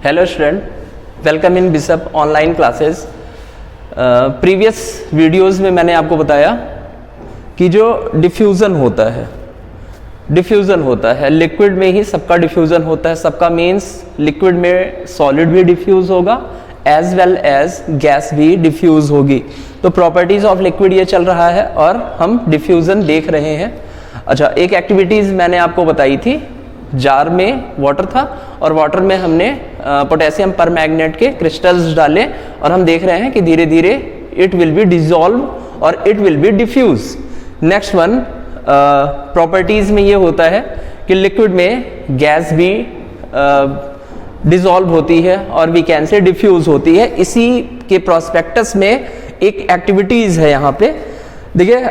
Hello student, welcome in bishop online classes. Previous videos में मैंने आपको बताया कि जो डिफ्यूज़न होता है लिक्विड में ही सबका डिफ्यूज़न होता है। सबका मीन्स लिक्विड में सॉलिड भी डिफ्यूज़ होगा एज वेल एज गैस भी डिफ्यूज़ होगी। तो प्रॉपर्टीज़ ऑफ लिक्विड ये चल रहा है और हम डिफ्यूज़न देख रहे हैं। अच्छा, एक एक्टिविटीज़ मैंने आपको बताई थी, जार में वाटर था और वाटर में हमने पोटेशियम परमैंगनेट के क्रिस्टल्स डाले और हम देख रहे हैं कि धीरे धीरे इट विल बी डिसॉल्व और it will be diffuse. Next one, properties में ये होता है कि लिक्विड में गैस भी डिसॉल्व होती है और वी कैन से डिफ्यूज होती है। इसी के प्रोस्पेक्टस में एक एक्टिविटीज है यहाँ पे। देखिए,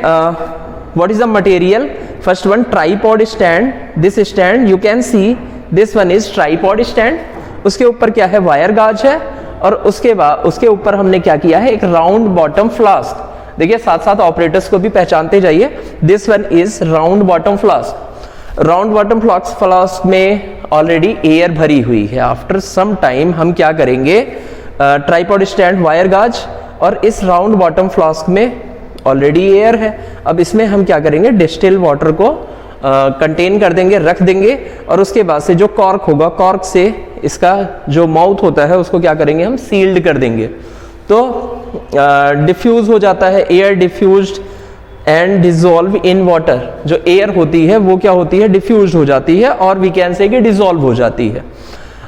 what is the material? First one, tripod stand. This stand you can see, this one is tripod stand. उसके ऊपर क्या है, वायर गाज है और उसके बाद उसके ऊपर हमने क्या किया है, एक राउंड बॉटम फ्लास्क। देखिए, साथ साथ ऑपरेटर्स को भी पहचानते जाइए। This one is round bottom flask. Round bottom flask में ऑलरेडी एयर भरी हुई है। आफ्टर सम टाइम हम क्या करेंगे, ट्राइपॉड स्टैंड, वायर गाज और इस राउंड बॉटम फ्लास्क में ऑलरेडी एयर है। अब इसमें हम क्या करेंगे, डिस्टिल वाटर को कंटेन कर देंगे, रख देंगे और उसके बाद से जो कॉर्क होगा, कॉर्क से इसका जो माउथ होता है उसको क्या करेंगे, हम सील्ड कर देंगे। तो डिफ्यूज हो जाता है, air diffused and dissolve in water. जो एयर होती है वो क्या होती है, डिफ्यूज हो जाती है और वी कैन से कि डिसॉल्व हो जाती है।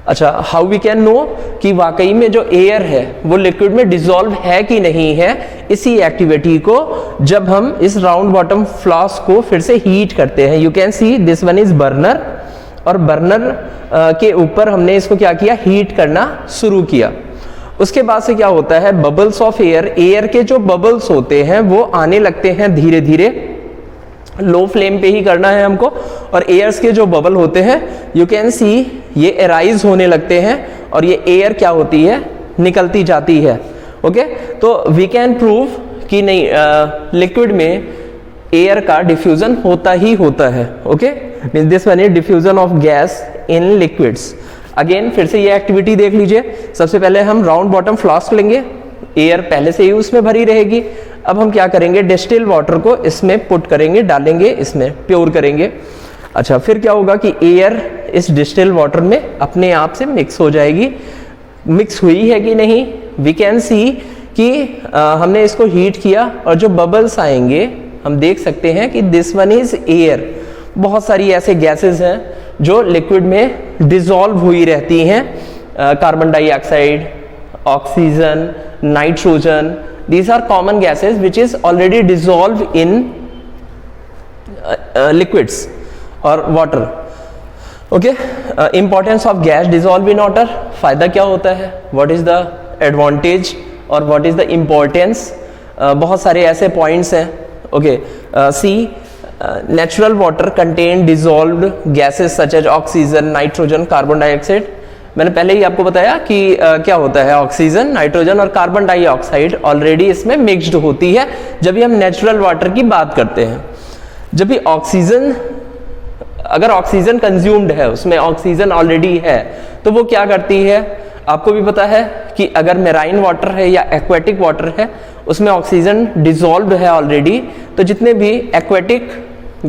अच्छा, हाउ वी कैन नो कि वाकई में जो एयर है वो लिक्विड में डिसॉल्व है कि नहीं है। इसी एक्टिविटी को जब हम इस राउंड बॉटम फ्लास्क को फिर से हीट करते हैं, you can see this one is burner और बर्नर के ऊपर हमने इसको क्या किया, हीट करना शुरू किया। उसके बाद से क्या होता है, बबल्स ऑफ एयर, एयर के जो बबल्स होते हैं वो आने लगते हैं धीरे धीरे। लो फ्लेम पे ही करना है हमको। और एयर्स के जो बबल होते हैं यू कैन सी ये एराइज होने लगते हैं और ये एयर क्या होती है, निकलती जाती है। ओके, तो वी कैन प्रूव कि नहीं, लिक्विड में एयर का डिफ्यूजन होता ही होता है। Okay, means this one is diffusion of gas in liquids. Again फिर से ये एक्टिविटी देख लीजिए। सबसे पहले हम राउंड बॉटम फ्लास्क लेंगे, एयर पहले से ही उसमें भरी रहेगी। अब हम क्या करेंगे, डिस्टिल वाटर को इसमें पुट करेंगे, डालेंगे, इसमें प्योर करेंगे। अच्छा, फिर क्या होगा कि एयर इस डिस्टिल वाटर में अपने आप से मिक्स हो जाएगी। मिक्स हुई है कि नहीं, वी कैन सी कि हमने इसको हीट किया और जो बबल्स आएंगे हम देख सकते हैं कि दिस वन इज एयर। बहुत सारी ऐसे गैसेस हैं जो लिक्विड में डिसॉल्व हुई रहती हैं, carbon dioxide, oxygen, nitrogen. These are common gases which is already dissolved in liquids or water. Okay, importance of gas dissolved in water. फायदा क्या होता है, what is the advantage और what is the importance? बहुत सारे ऐसे points हैं। Okay, सी, natural water contain dissolved gases such as oxygen, nitrogen, carbon dioxide. मैंने पहले ही आपको बताया कि क्या होता है, ऑक्सीजन, नाइट्रोजन और कार्बन डाइऑक्साइड ऑलरेडी इसमें मिक्स्ड होती है जब भी हम नेचुरल वाटर की बात करते हैं। जब भी ऑक्सीजन, अगर ऑक्सीजन कंज्यूम्ड है, उसमें ऑक्सीजन ऑलरेडी है, तो वो क्या करती है, आपको भी पता है कि अगर मेराइन वाटर है या एक्वेटिक वाटर है उसमें ऑक्सीजन डिसॉल्व्ड है ऑलरेडी, तो जितने भी एक्वेटिक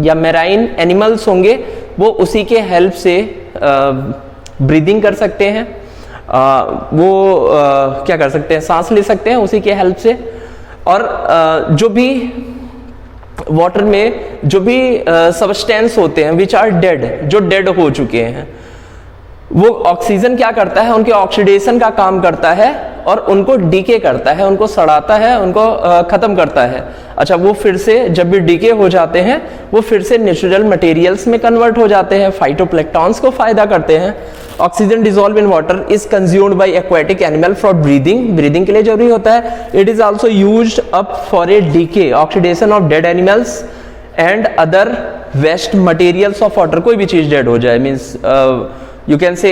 या मेराइन एनिमल्स होंगे वो उसी के हेल्प से ब्रीदिंग कर सकते हैं, क्या कर सकते हैं, सांस ले सकते हैं उसी के हेल्प से। और जो भी वाटर में जो भी सब्सटेंस होते हैं विच आर डेड, जो डेड हो चुके हैं, वो ऑक्सीजन क्या करता है, उनके ऑक्सीडेशन का काम करता है और उनको डीके करता है, उनको सड़ाता है, उनको खत्म करता है। अच्छा, वो फिर से जब भी डीके हो जाते हैं वो फिर से नेचुरल मटेरियल्स में कन्वर्ट हो जाते हैं, फाइटोप्लैंक्टन्स को फायदा करते हैं। Oxygen dissolve in water is consumed by aquatic animal for breathing, breathing के लिए जरूरी होता है। It is also used up for a decay, oxidation of dead animals and other waste materials of water. कोई भी चीज डेड हो जाए, means you can say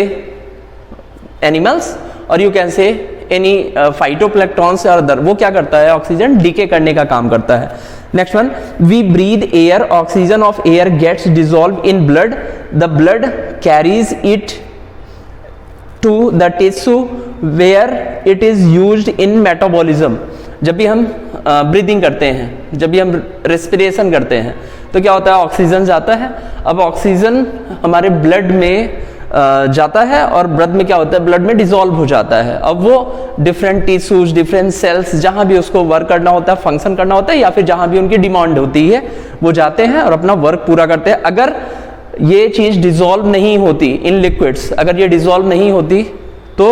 animals or you can say any phytoplankton or other, वो क्या करता है, oxygen DK करने का काम करता है। Next one, we breathe air, oxygen of air gets dissolve in blood, the blood carries it to the tissue where it is used in metabolism. जब भी हम ब्रीदिंग करते हैं, जब भी हम रेस्पिरेशन करते हैं, तो क्या होता है, ऑक्सीजन जाता है। अब ऑक्सीजन हमारे ब्लड में जाता है और ब्लड में क्या होता है, ब्लड में डिसॉल्व हो जाता है। अब वो डिफरेंट टिश्यूज, डिफरेंट सेल्स, जहां भी उसको वर्क करना होता है, फंक्शन करना होता है, या फिर जहां भी उनकी डिमांड होती है, वो जाते हैं और अपना वर्क पूरा करते हैं। अगर ये चीज डिसॉल्व नहीं होती इन लिक्विड्स, अगर ये डिसॉल्व नहीं होती तो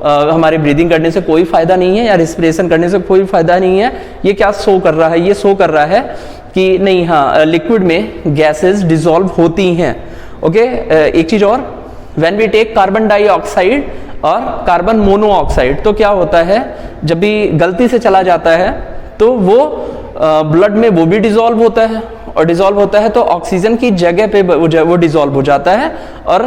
हमारे ब्रीदिंग करने से कोई फायदा नहीं है, या रिस्पिरेशन करने से कोई फायदा नहीं है। ये क्या शो कर रहा है, ये शो कर रहा है कि नहीं, हाँ, लिक्विड में गैसेस डिसॉल्व होती हैं। ओके, एक चीज और, when we take carbon dioxide और कार्बन मोनोऑक्साइड, तो क्या होता है, जब भी गलती से चला जाता है तो वो ब्लड में वो भी डिसॉल्व होता है, और डिसॉल्व होता है तो ऑक्सीजन की जगह पे वो डिसॉल्व हो जाता है और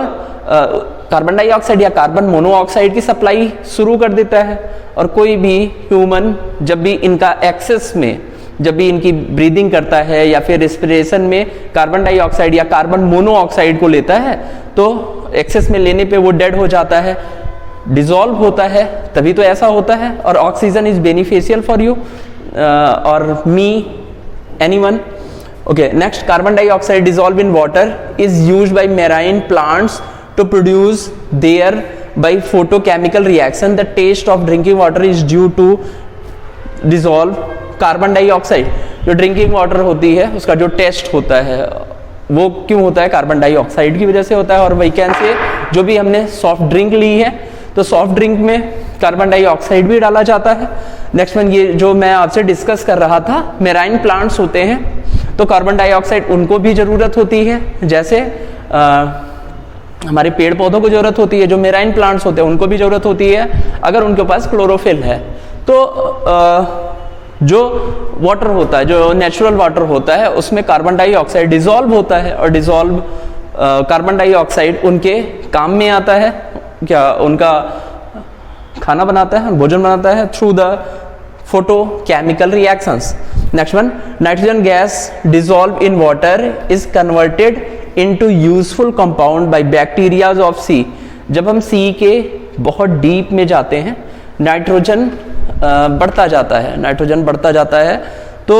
कार्बन डाइऑक्साइड या कार्बन मोनोऑक्साइड की सप्लाई शुरू कर देता है। और कोई भी ह्यूमन जब भी इनका एक्सेस में, जब भी इनकी ब्रीदिंग करता है या फिर रेस्पिरेशन में कार्बन डाइऑक्साइड या कार्बन मोनोऑक्साइड को लेता है, तो एक्सेस में लेने पे वो डेड हो जाता है, डिसॉल्व होता है, तभी तो ऐसा होता है। और oxygen is beneficial for you और मी, anyone. Okay, next, carbon dioxide dissolved in water is used by marine plants to produce their by photochemical reaction. The taste of drinking water is due to dissolve carbon dioxide. जो drinking water होती है उसका जो test होता है वो क्यों होता है, कार्बन डाइऑक्साइड की वजह से होता है। और वैकेंसी जो भी हमने सॉफ्ट ड्रिंक ली है, तो सॉफ्ट ड्रिंक में कार्बन डाइऑक्साइड भी डाला जाता है। नेक्स्ट वन, ये जो मैं आपसे डिस्कस कर रहा था, मेराइन प्लांट्स होते हैं तो कार्बन डाइऑक्साइड उनको भी जरूरत होती है, जैसे हमारे पेड़ पौधों को जरूरत होती है, जो मेराइन प्लांट्स होते हैं उनको भी जरूरत होती है अगर उनके पास क्लोरोफिल है। तो जो वाटर होता है, जो नेचुरल वाटर होता है, उसमें कार्बन डाइऑक्साइड डिसॉल्व होता है, और डिसॉल्व कार्बन डाइऑक्साइड उनके काम में आता है, क्या उनका खाना बनाता है, भोजन बनाता है through the photochemical reactions. Next one, nitrogen gas dissolved in water is converted into useful compound by bacteria of sea. जब हम सी के बहुत डीप में जाते हैं, नाइट्रोजन बढ़ता जाता है, नाइट्रोजन बढ़ता जाता है, तो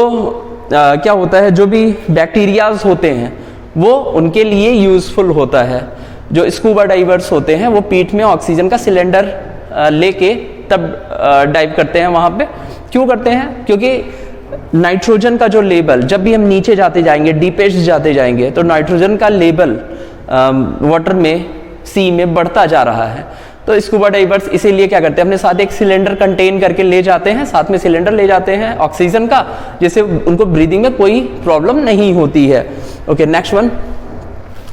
क्या होता है, जो भी बैक्टीरियाज होते हैं वो उनके लिए यूजफुल होता है। जो स्कूबा डाइवर्स होते हैं वो पीठ में ऑक्सीजन का सिलेंडर लेके तब डाइव करते हैं वहां पे। क्यों करते हैं, क्योंकि नाइट्रोजन का जो लेवल, जब भी हम नीचे जाते जाएंगे, डीपेस्ट जाते जाएंगे, तो नाइट्रोजन का लेवल वाटर में, सी में बढ़ता जा रहा है। तो स्कूबा डाइवर्स इसीलिए क्या करते हैं, अपने साथ एक सिलेंडर कंटेन करके ले जाते हैं, साथ में सिलेंडर ले जाते हैं ऑक्सीजन का, जिससे उनको ब्रीदिंग में कोई प्रॉब्लम नहीं होती है। Okay, next one,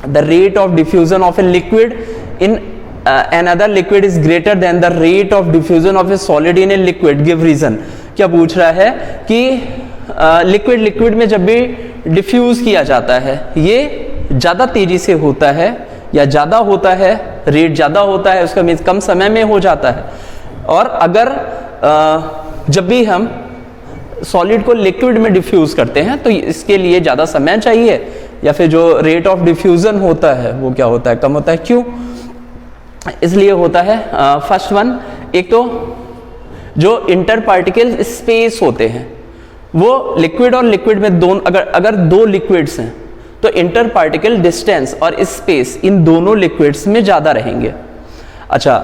the rate of diffusion of a liquid in another liquid is greater than the rate of diffusion of a solid in a liquid, give reason। क्या पूछ रहा है कि लिक्विड में जब भी डिफ्यूज किया जाता है, ये ज्यादा तेजी से होता है या ज्यादा होता है, रेट ज्यादा होता है, उसका मीन्स कम समय में हो जाता है। और अगर जब भी हम सॉलिड को लिक्विड में डिफ्यूज करते हैं तो इसके लिए ज्यादा समय चाहिए, या फिर जो रेट ऑफ डिफ्यूजन होता है वो क्या होता है, कम होता है। क्यों, इसलिए होता है, फर्स्ट वन, एक तो जो इंटर पार्टिकल स्पेस होते हैं वो लिक्विड और लिक्विड में दोनों, अगर दो लिक्विड्स हैं तो इंटर पार्टिकल डिस्टेंस और स्पेस इन दोनों लिक्विड्स में ज्यादा रहेंगे। अच्छा,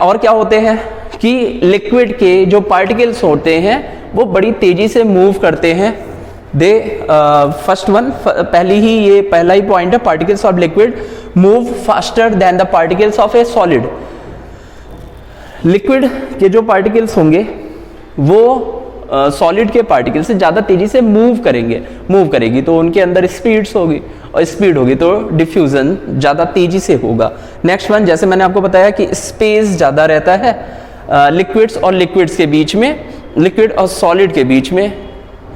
और क्या होते हैं कि लिक्विड के जो पार्टिकल्स होते हैं वो बड़ी तेजी से मूव करते हैं। दे फर्स्ट वन, पहला ही पॉइंट है, particles of liquid move faster than the particles of A solid. Liquid के जो पार्टिकल्स होंगे वो सॉलिड के पार्टिकल से ज्यादा तेजी से मूव करेगी, तो उनके अंदर स्पीड्स होगी, और स्पीड होगी तो डिफ्यूजन ज्यादा तेजी से होगा। नेक्स्ट वन, जैसे मैंने आपको बताया कि स्पेस ज्यादा रहता है लिक्विड्स और लिक्विड्स के बीच में, लिक्विड और सॉलिड के बीच में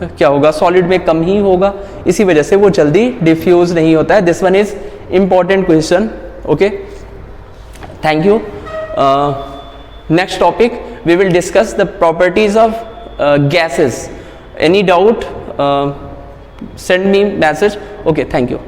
क्या होगा, सॉलिड में कम ही होगा, इसी वजह से वो जल्दी डिफ्यूज नहीं होता है। This one is important question. Okay, thank you. Next topic, we will discuss the properties of gases. Any doubt, send me message. Okay, thank you.